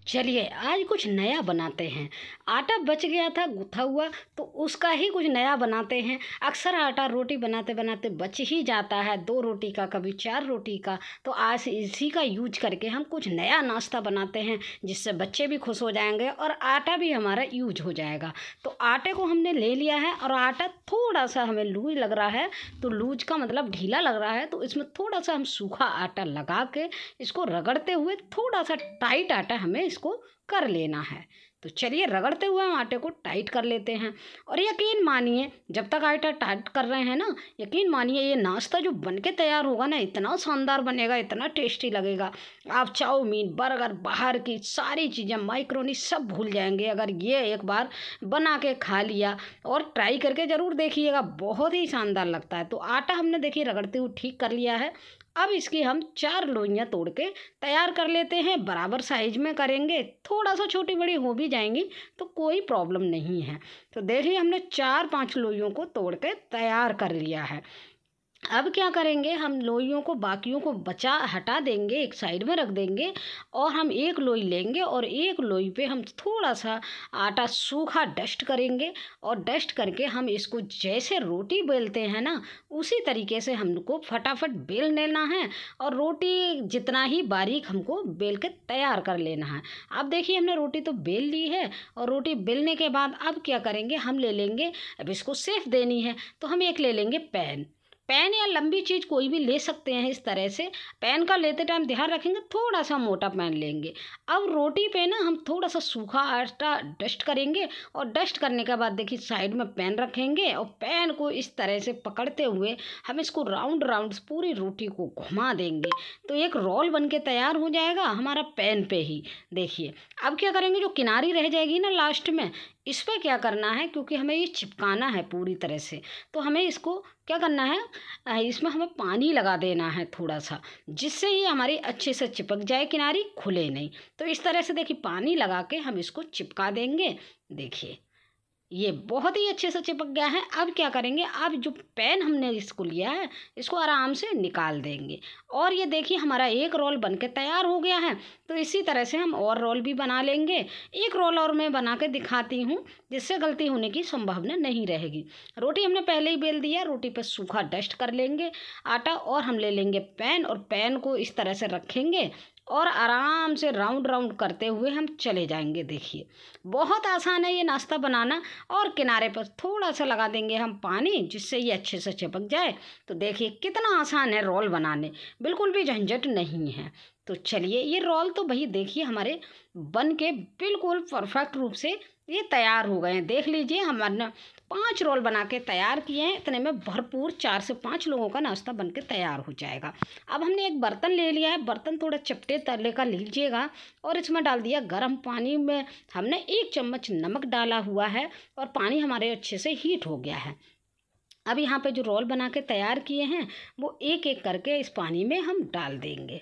चलिए आज कुछ नया बनाते हैं। आटा बच गया था गूथा हुआ, तो उसका ही कुछ नया बनाते हैं। अक्सर आटा रोटी बनाते बनाते बच ही जाता है, 2 रोटी का कभी 4 रोटी का। तो आज इसी का यूज करके हम कुछ नया नाश्ता बनाते हैं, जिससे बच्चे भी खुश हो जाएंगे और आटा भी हमारा यूज हो जाएगा। तो आटे को हमने ले लिया है और आटा थोड़ा सा हमें लूज लग रहा है, तो लूज का मतलब ढीला लग रहा है, तो इसमें थोड़ा सा हम सूखा आटा लगा के इसको रगड़ते हुए थोड़ा सा टाइट आटा हमें इसको कर लेना है। तो चलिए रगड़ते हुए हम आटे को टाइट कर लेते हैं। और यकीन मानिए, जब तक आटा टाइट कर रहे हैं ना, यकीन मानिए ये नाश्ता जो बन के तैयार होगा ना, इतना शानदार बनेगा, इतना टेस्टी लगेगा। आप चाउमीन, बर्गर, बाहर की सारी चीज़ें, माइक्रोनी सब भूल जाएंगे अगर ये एक बार बना के खा लिया। और ट्राई करके ज़रूर देखिएगा, बहुत ही शानदार लगता है। तो आटा हमने देखिए रगड़ते हुए ठीक कर लिया है। अब इसकी हम 4 लोइयाँ तोड़ के तैयार कर लेते हैं। बराबर साइज में करेंगे, थोड़ा सा छोटी बड़ी हो भी जाएंगी तो कोई प्रॉब्लम नहीं है। तो देखिए हमने 4-5 लोइयों को तोड़ के तैयार कर लिया है। अब क्या करेंगे, हम लोइयों को बाकियों को बचा हटा देंगे, एक साइड में रख देंगे। और हम एक लोई लेंगे और एक लोई पे हम थोड़ा सा आटा सूखा डस्ट करेंगे। और डस्ट करके हम इसको जैसे रोटी बेलते हैं ना, उसी तरीके से हमको फटाफट बेल लेना है। और रोटी जितना ही बारीक हमको बेल के तैयार कर लेना है। अब देखिए हमने रोटी तो बेल ली है। और रोटी बेलने के बाद अब क्या करेंगे, हम ले लेंगे, अब इसको सेफ देनी है तो हम एक ले लेंगे पैन। पैन या लंबी चीज़ कोई भी ले सकते हैं इस तरह से। पैन का लेते टाइम ध्यान रखेंगे, थोड़ा सा मोटा पैन लेंगे। अब रोटी पे ना हम थोड़ा सा सूखा आटा डस्ट करेंगे। और डस्ट करने के बाद देखिए साइड में पैन रखेंगे और पैन को इस तरह से पकड़ते हुए हम इसको राउंड राउंड पूरी रोटी को घुमा देंगे। तो एक रोल बन के तैयार हो जाएगा हमारा पैन पे ही। देखिए अब क्या करेंगे, जो किनारी रह जाएगी ना लास्ट में, इस पर क्या करना है, क्योंकि हमें ये चिपकाना है पूरी तरह से, तो हमें इसको क्या करना है, इसमें हमें पानी लगा देना है थोड़ा सा, जिससे ये हमारी अच्छे से चिपक जाए, किनारी खुले नहीं। तो इस तरह से देखिए पानी लगा के हम इसको चिपका देंगे। देखिए ये बहुत ही अच्छे से चिपक गया है। अब क्या करेंगे, अब जो पैन हमने इसको लिया है, इसको आराम से निकाल देंगे। और ये देखिए हमारा एक रोल बन के तैयार हो गया है। तो इसी तरह से हम और रोल भी बना लेंगे। एक रोल और मैं बना के दिखाती हूँ, जिससे गलती होने की संभावना नहीं रहेगी। रोटी हमने पहले ही बेल दिया, रोटी पर सूखा डस्ट कर लेंगे आटा। और हम ले लेंगे पैन और पैन को इस तरह से रखेंगे और आराम से राउंड राउंड करते हुए हम चले जाएंगे। देखिए बहुत आसान है ये नाश्ता बनाना। और किनारे पर थोड़ा सा लगा देंगे हम पानी, जिससे ये अच्छे से चिपक जाए। तो देखिए कितना आसान है रोल बनाने, बिल्कुल भी झंझट नहीं है। तो चलिए ये रोल तो भाई देखिए हमारे बन के बिल्कुल परफेक्ट रूप से ये तैयार हो गए हैं। देख लीजिए हमारे 5 रोल बना के तैयार किए हैं। इतने में भरपूर 4 से 5 लोगों का नाश्ता बन के तैयार हो जाएगा। अब हमने एक बर्तन ले लिया है, बर्तन थोड़ा चपटे तले का लीजिएगा। और इसमें डाल दिया गर्म पानी में हमने 1 चम्मच नमक डाला हुआ है। और पानी हमारे अच्छे से हीट हो गया है। अब यहाँ पे जो रोल बना के तैयार किए हैं, वो एक एक करके इस पानी में हम डाल देंगे।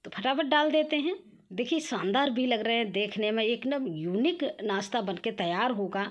तो फटाफट डाल देते हैं। देखिए शानदार भी लग रहे हैं देखने में, एकदम यूनिक नाश्ता बनके तैयार होगा।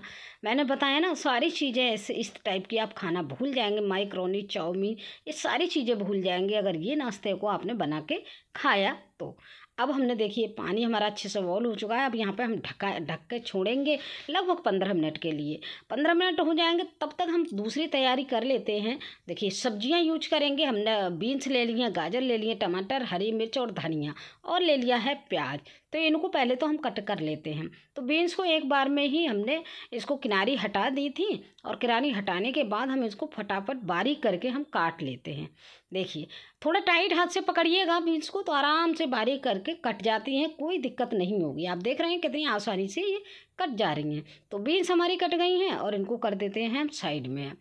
मैंने बताया ना, सारी चीज़ें ऐसे इस टाइप की आप खाना भूल जाएंगे। माइक्रोनी, चाउमीन, ये सारी चीज़ें भूल जाएंगे अगर ये नाश्ते को आपने बना के खाया तो। अब हमने देखिए पानी हमारा अच्छे से बॉईल हो चुका है। अब यहाँ पे हम ढक के छोड़ेंगे लगभग 15 मिनट के लिए। 15 मिनट हो जाएंगे तब तक हम दूसरी तैयारी कर लेते हैं। देखिए सब्जियां यूज करेंगे। हमने बीन्स ले लिए, गाजर ले लिए, टमाटर, हरी मिर्च और धनिया, और ले लिया है प्याज। तो इनको पहले तो हम कट कर लेते हैं। तो बीन्स को एक बार में ही हमने इसको किनारी हटा दी थी। और किनारी हटाने के बाद हम इसको फटाफट बारीक करके हम काट लेते हैं। देखिए थोड़ा टाइट हाथ से पकड़िएगा बीन्स को, तो आराम से बारीक करके कट जाती हैं, कोई दिक्कत नहीं होगी। आप देख रहे हैं कितनी आसानी से ये कट जा रही हैं। तो बीन्स हमारी कट गई हैं और इनको कर देते हैं हम साइड में।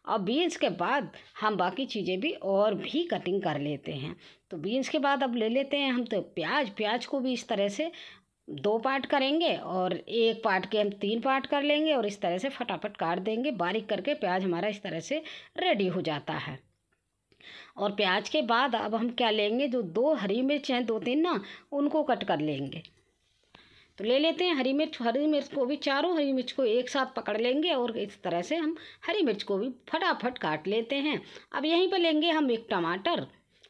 और बीन्स के बाद हम बाकी चीज़ें भी और भी कटिंग कर लेते हैं। तो बीन्स के बाद अब ले लेते हैं हम तो प्याज को भी इस तरह से 2 पार्ट करेंगे और एक पार्ट के हम 3 पार्ट कर लेंगे। और इस तरह से फटाफट काट देंगे बारीक करके। प्याज हमारा इस तरह से रेडी हो जाता है। और प्याज के बाद अब हम क्या लेंगे, जो 2 हरी मिर्च हैं, 2-3 ना, उनको कट कर लेंगे। तो ले लेते हैं हरी मिर्च को भी, चारों हरी मिर्च को एक साथ पकड़ लेंगे। और इस तरह से हम हरी मिर्च को भी फटाफट काट लेते हैं। अब यहीं पर लेंगे हम एक टमाटर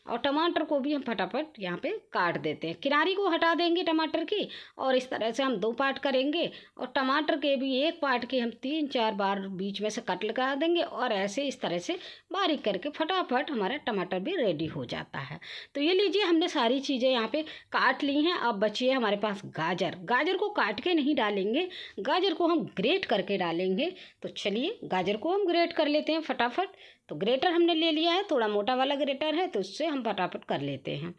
और टमाटर को भी हम फटाफट यहाँ पे काट देते हैं। किनारी को हटा देंगे टमाटर की, और इस तरह से हम 2 पार्ट करेंगे। और टमाटर के भी 1 पार्ट के हम 3-4 बार बीच में से कट लगा देंगे, और ऐसे इस तरह से बारीक करके फटाफट हमारा टमाटर भी रेडी हो जाता है। तो ये लीजिए, हमने सारी चीज़ें यहाँ पे काट ली हैं। अब बची है हमारे पास गाजर। गाजर को काट के नहीं डालेंगे, गाजर को हम ग्रेट करके डालेंगे। तो चलिए गाजर को हम ग्रेट कर लेते हैं फटाफट। तो ग्रेटर हमने ले लिया है, थोड़ा मोटा वाला ग्रेटर है, तो इससे हम फटाफट कर लेते हैं।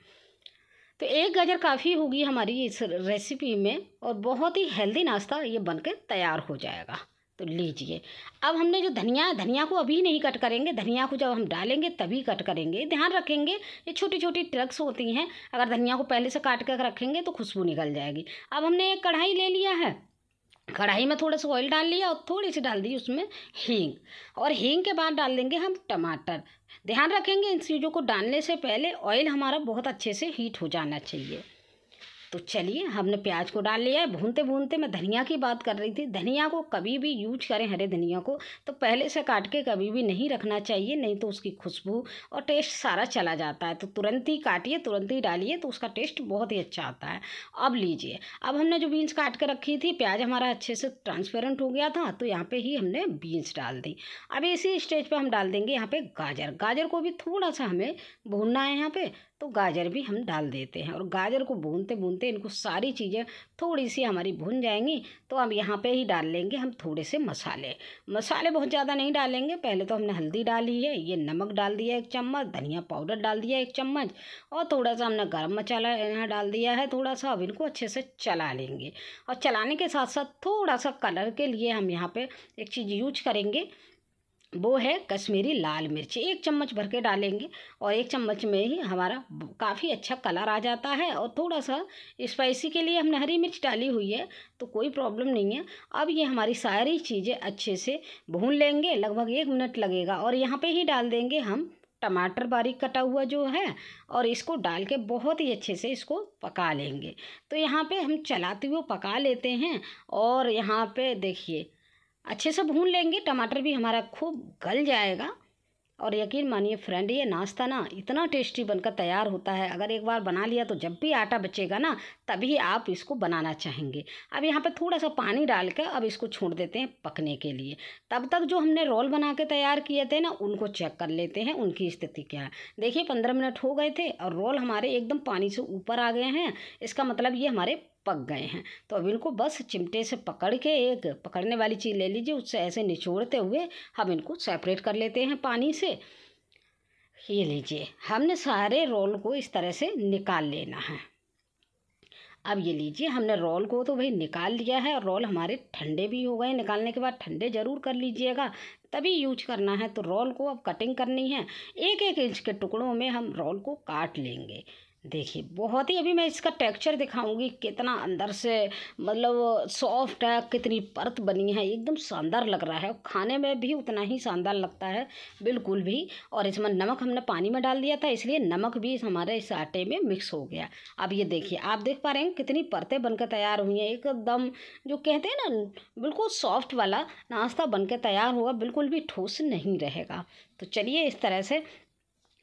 तो 1 गाजर काफ़ी होगी हमारी इस रेसिपी में, और बहुत ही हेल्दी नाश्ता ये बनकर तैयार हो जाएगा। तो लीजिए, अब हमने जो धनिया को अभी नहीं कट करेंगे, धनिया को जब हम डालेंगे तभी कट करेंगे। ध्यान रखेंगे, ये छोटी छोटी ट्रिक्स होती हैं, अगर धनिया को पहले से काट कर रखेंगे तो खुशबू निकल जाएगी। अब हमने एक कढ़ाई ले लिया है, कढ़ाई में थोड़ा सा ऑयल डाल लिया और थोड़ी सी डाल दी उसमें हींग, और हींग के बाद डाल देंगे हम टमाटर। ध्यान रखेंगे इन चीज़ों को डालने से पहले ऑयल हमारा बहुत अच्छे से हीट हो जाना चाहिए। तो चलिए, हमने प्याज को डाल लिया है। भूनते भूनते मैं धनिया की बात कर रही थी। धनिया को कभी भी यूज करें, हरे धनिया को तो पहले से काट के कभी भी नहीं रखना चाहिए, नहीं तो उसकी खुशबू और टेस्ट सारा चला जाता है। तो तुरंत ही काटिए, तुरंत ही डालिए, तो उसका टेस्ट बहुत ही अच्छा आता है। अब लीजिए, अब हमने जो बीन्स काट के रखी थी, प्याज हमारा अच्छे से ट्रांसपेरेंट हो गया था, तो यहाँ पे ही हमने बीन्स डाल दी। अब इसी स्टेज पे हम डाल देंगे यहाँ पे गाजर। गाजर को भी थोड़ा सा हमें भूनना है यहाँ पे, तो गाजर भी हम डाल देते हैं। और गाजर को भूनते भूनते इनको सारी चीज़ें थोड़ी सी हमारी भून जाएंगी, तो अब यहाँ पे ही डाल लेंगे हम थोड़े से मसाले। मसाले बहुत ज़्यादा नहीं डालेंगे। पहले तो हमने हल्दी डाली है, ये नमक डाल दिया 1 चम्मच, धनिया पाउडर डाल दिया 1 चम्मच, और थोड़ा सा हमने गरम मसाला यहाँ डाल दिया है थोड़ा सा। अब इनको अच्छे से चला लेंगे, और चलाने के साथ साथ थोड़ा सा कलर के लिए हम यहाँ पे एक चीज़ यूज करेंगे, वो है कश्मीरी लाल मिर्च। 1 चम्मच भर के डालेंगे, और 1 चम्मच में ही हमारा काफ़ी अच्छा कलर आ जाता है। और थोड़ा सा स्पाइसी के लिए हमने हरी मिर्च डाली हुई है, तो कोई प्रॉब्लम नहीं है। अब ये हमारी सारी चीज़ें अच्छे से भून लेंगे, लगभग 1 मिनट लगेगा। और यहाँ पे ही डाल देंगे हम टमाटर बारीक कटा हुआ जो है, और इसको डाल के बहुत ही अच्छे से इसको पका लेंगे। तो यहाँ पे हम चलाते हुए पका लेते हैं, और यहाँ पे देखिए अच्छे से भून लेंगे। टमाटर भी हमारा खूब गल जाएगा, और यकीन मानिए फ्रेंड, ये नाश्ता ना इतना टेस्टी बनकर तैयार होता है। अगर एक बार बना लिया तो जब भी आटा बचेगा ना, तभी आप इसको बनाना चाहेंगे। अब यहाँ पे थोड़ा सा पानी डाल कर अब इसको छोड़ देते हैं पकने के लिए। तब तक जो हमने रोल बना के तैयार किए थे ना, उनको चेक कर लेते हैं उनकी स्थिति क्या है। देखिए 15 मिनट हो गए थे, और रोल हमारे एकदम पानी से ऊपर आ गए हैं। इसका मतलब ये हमारे पक गए हैं। तो अब इनको बस चिमटे से पकड़ के, एक पकड़ने वाली चीज़ ले लीजिए, उससे ऐसे निचोड़ते हुए हम इनको सेपरेट कर लेते हैं पानी से। ये लीजिए, हमने सारे रोल को इस तरह से निकाल लेना है। अब ये लीजिए, हमने रोल को तो भाई निकाल लिया है, और रोल हमारे ठंडे भी हो गए। निकालने के बाद ठंडे ज़रूर कर लीजिएगा, तभी यूज करना है। तो रोल को अब कटिंग करनी है, 1-1 इंच के टुकड़ों में हम रोल को काट लेंगे। देखिए बहुत ही, अभी मैं इसका टेक्सचर दिखाऊंगी कितना अंदर से मतलब सॉफ्ट है, कितनी परत बनी है, एकदम शानदार लग रहा है। खाने में भी उतना ही शानदार लगता है बिल्कुल भी। और इसमें नमक हमने पानी में डाल दिया था, इसलिए नमक भी हमारे इस आटे में मिक्स हो गया। अब ये देखिए, आप देख पा रहे हैं कितनी परतें बनकर तैयार हुई हैं। एकदम जो कहते हैं ना, बिल्कुल सॉफ्ट वाला नाश्ता बनकर तैयार हुआ, बिल्कुल भी ठोस नहीं रहेगा। तो चलिए, इस तरह से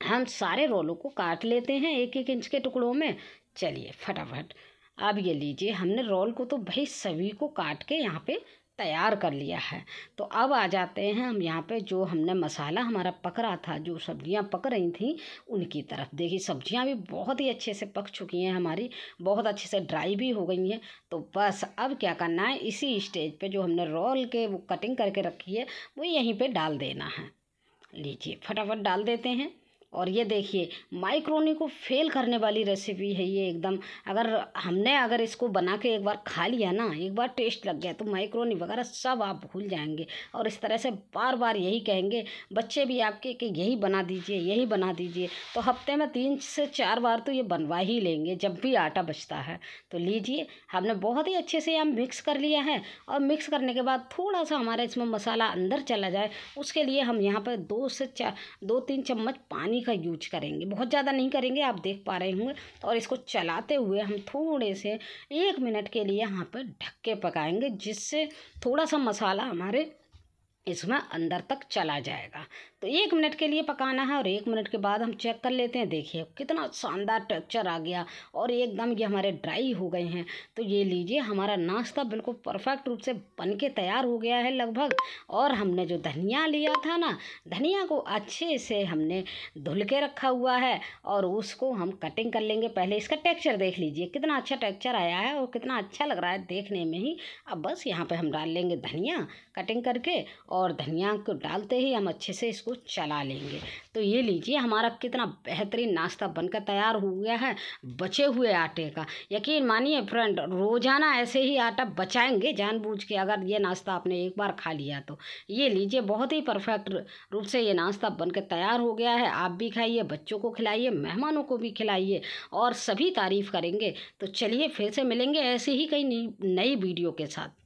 हम सारे रोलों को काट लेते हैं 1-1 इंच के टुकड़ों में। चलिए फटाफट, अब ये लीजिए, हमने रोल को तो भाई सभी को काट के यहाँ पे तैयार कर लिया है। तो अब आ जाते हैं हम यहाँ पे, जो हमने मसाला हमारा पक रहा था, जो सब्जियाँ पक रही थी उनकी तरफ। देखिए सब्जियाँ भी बहुत ही अच्छे से पक चुकी हैं हमारी, बहुत अच्छे से ड्राई भी हो गई हैं। तो बस अब क्या करना है, इसी स्टेज पे जो हमने रोल के वो कटिंग करके रखी है, वो यहीं पर डाल देना है। लीजिए फटाफट डाल देते हैं। और ये देखिए, माइक्रोनी को फेल करने वाली रेसिपी है ये एकदम। अगर इसको बना के एक बार खा लिया ना, एक बार टेस्ट लग गया, तो माइक्रोनी वगैरह सब आप भूल जाएंगे। और इस तरह से बार बार यही कहेंगे बच्चे भी आपके कि यही बना दीजिए, यही बना दीजिए। तो हफ्ते में 3 से 4 बार तो ये बनवा ही लेंगे जब भी आटा बचता है। तो लीजिए, हमने बहुत ही अच्छे से यहाँ मिक्स कर लिया है। और मिक्स करने के बाद थोड़ा सा हमारा इसमें मसाला अंदर चला जाए, उसके लिए हम यहाँ पर 2-3 चम्मच पानी का यूज करेंगे। बहुत ज़्यादा नहीं करेंगे, आप देख पा रहे होंगे। और इसको चलाते हुए हम थोड़े से 1 मिनट के लिए यहाँ पर ढक के पकाएंगे, जिससे थोड़ा सा मसाला हमारे इसमें अंदर तक चला जाएगा। तो 1 मिनट के लिए पकाना है और 1 मिनट के बाद हम चेक कर लेते हैं। देखिए कितना शानदार टेक्सचर आ गया और एकदम ये हमारे ड्राई हो गए हैं। तो ये लीजिए हमारा नाश्ता बिल्कुल परफेक्ट रूप से बन के तैयार हो गया है लगभग। और हमने जो धनिया लिया था ना, धनिया को अच्छे से हमने धुल के रखा हुआ है और उसको हम कटिंग कर लेंगे। पहले इसका टेक्सचर देख लीजिए, कितना अच्छा टेक्सचर आया है और कितना अच्छा लग रहा है देखने में ही। अब बस यहाँ पे हम डाल लेंगे धनिया कटिंग करके और धनिया को डालते ही हम अच्छे से इसको चला लेंगे। तो ये लीजिए हमारा कितना बेहतरीन नाश्ता बनकर तैयार हो गया है बचे हुए आटे का। यकीन मानिए फ्रेंड, रोज़ाना ऐसे ही आटा बचाएंगे जानबूझ के, अगर ये नाश्ता आपने एक बार खा लिया तो। ये लीजिए बहुत ही परफेक्ट रूप से ये नाश्ता बनकर तैयार हो गया है। आप भी खाइए, बच्चों को खिलाइए, मेहमानों को भी खिलाइए और सभी तारीफ़ करेंगे। तो चलिए फिर से मिलेंगे ऐसे ही कई नई वीडियो के साथ।